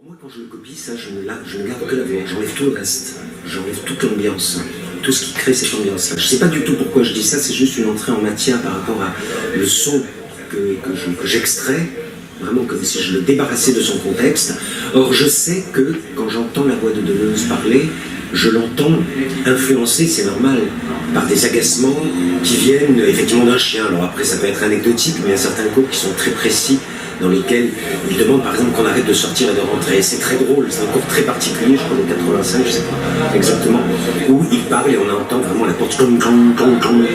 Moi, quand je le copie, ça, je ne garde que la voix. J'enlève tout le reste. J'enlève toute l'ambiance. Tout ce qui crée cette ambiance-là. Je ne sais pas du tout pourquoi je dis ça, c'est juste une entrée en matière par rapport à le son que j'extrais, vraiment comme si je le débarrassais de son contexte. Or, je sais que quand j'entends la voix de Deleuze parler, je l'entends influencé, c'est normal, par des agacements qui viennent effectivement d'un chien. Alors après, ça peut être anecdotique, mais il y a certains cours qui sont très précis, dans lesquels il demande par exemple qu'on arrête de sortir et de rentrer. C'est très drôle, c'est un cours très particulier, je crois de 85, je sais pas exactement, où il parle et on entend vraiment la porte clonk, clonk, clonk, clonk.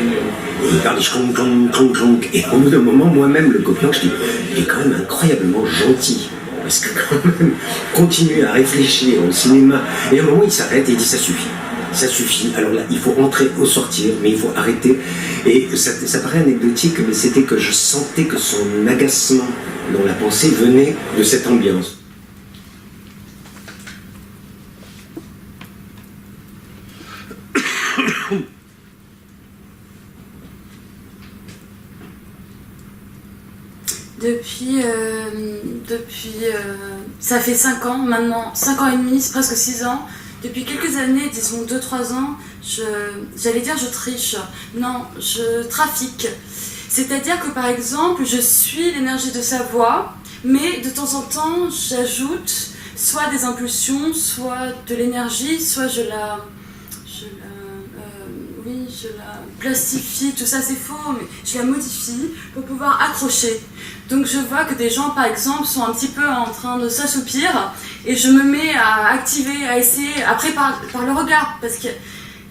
Il parle clonk, clonk, clonk, clonk. Et au bout d'un moment, moi-même, le copiant, je dis, il est quand même incroyablement gentil. Parce que quand même, continuer à réfléchir au cinéma, et à un moment, il s'arrête et il dit, ça suffit. Ça suffit. Alors là, il faut entrer ou sortir, mais il faut arrêter. Et ça paraît anecdotique, mais c'était que je sentais que son agacement dans la pensée venait de cette ambiance. Depuis ça fait 5 ans maintenant, 5 ans et demi, c'est presque 6 ans. Depuis quelques années, disons 2-3 ans, j'allais dire je triche. Non, je trafique. C'est-à-dire que par exemple, je suis l'énergie de sa voix, mais de temps en temps, j'ajoute soit des impulsions, soit de l'énergie, soit je la plastifie, tout ça c'est faux, mais je la modifie pour pouvoir accrocher. Donc je vois que des gens par exemple sont un petit peu en train de s'assoupir et je me mets à activer, à essayer, après par le regard, parce qu'il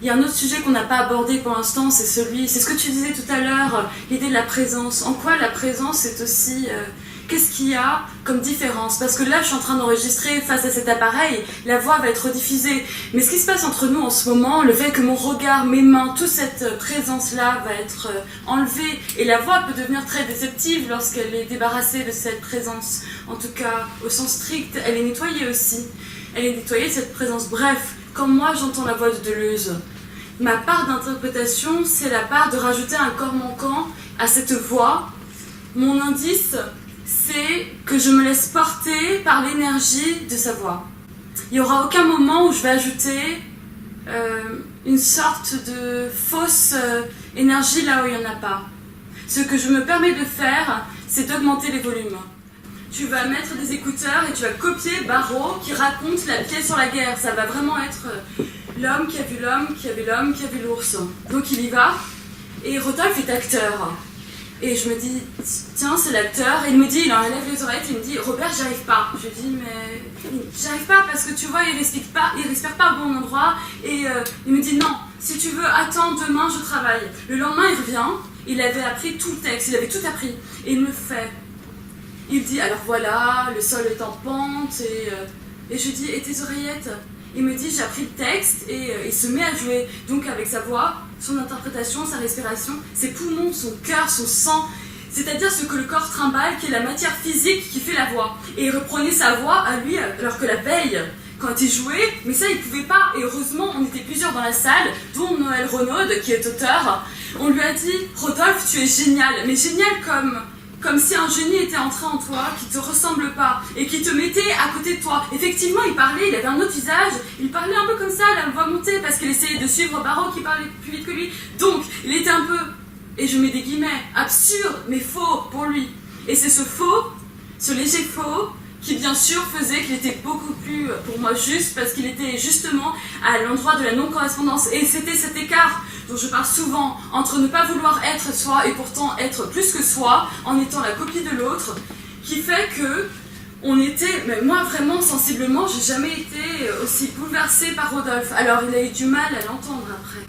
y a un autre sujet qu'on n'a pas abordé pour l'instant, c'est ce que tu disais tout à l'heure, l'idée de la présence. En quoi la présence est aussi... qu'est-ce qu'il y a comme différence? Parce que là, je suis en train d'enregistrer face à cet appareil, la voix va être rediffusée. Mais ce qui se passe entre nous en ce moment, le fait que mon regard, mes mains, toute cette présence-là va être enlevée, et la voix peut devenir très déceptive lorsqu'elle est débarrassée de cette présence. En tout cas, au sens strict, elle est nettoyée aussi. Elle est nettoyée de cette présence. Bref, quand moi j'entends la voix de Deleuze, ma part d'interprétation, c'est la part de rajouter un corps manquant à cette voix. Mon indice... c'est que je me laisse porter par l'énergie de sa voix. Il n'y aura aucun moment où je vais ajouter une sorte de fausse énergie là où il n'y en a pas. Ce que je me permets de faire, c'est d'augmenter les volumes. Tu vas mettre des écouteurs et tu vas copier Barreau qui raconte la pièce sur la guerre. Ça va vraiment être l'homme qui a vu l'homme, qui a vu l'homme, qui a vu l'ours. Donc il y va, et Rodolphe est acteur. Et je me dis, tiens, c'est l'acteur. Et il me dit, il enlève les oreillettes, il me dit, Robert, j'y arrive pas. Je dis, mais j'arrive pas parce que tu vois, il respire pas au bon endroit. Et il me dit, non, si tu veux, attends, demain, je travaille. Le lendemain, il revient, il avait appris tout le texte, il avait tout appris. Et il me fait, il dit, alors voilà, le sol est en pente. Et je dis, et tes oreillettes? Il me dit, j'ai appris le texte, et il se met à jouer. Donc avec sa voix, son interprétation, sa respiration, ses poumons, son cœur, son sang, c'est-à-dire ce que le corps trimballe, qui est la matière physique qui fait la voix. Et il reprenait sa voix à lui, alors que la veille, quand il jouait, mais ça il pouvait pas. Et heureusement, on était plusieurs dans la salle, dont Noël Renaud, qui est auteur. On lui a dit, Rodolphe, tu es génial, mais génial comme si un génie était entré en toi, qui te ressemble pas, et qui te mettait à côté de toi. Effectivement, il parlait, il avait un autre visage, il parlait un peu comme ça, la voix montée, parce qu'il essayait de suivre Barreau qui parlait plus vite que lui. Donc, il était un peu, et je mets des guillemets, absurde, mais faux pour lui. Et c'est ce faux, ce léger faux, qui bien sûr faisait qu'il était beaucoup plus, pour moi, juste, parce qu'il était justement à l'endroit de la non-correspondance. Et c'était cet écart dont je parle souvent, entre ne pas vouloir être soi et pourtant être plus que soi, en étant la copie de l'autre, qui fait que on était, mais moi vraiment sensiblement, j'ai jamais été aussi bouleversée par Rodolphe. Alors il a eu du mal à l'entendre après.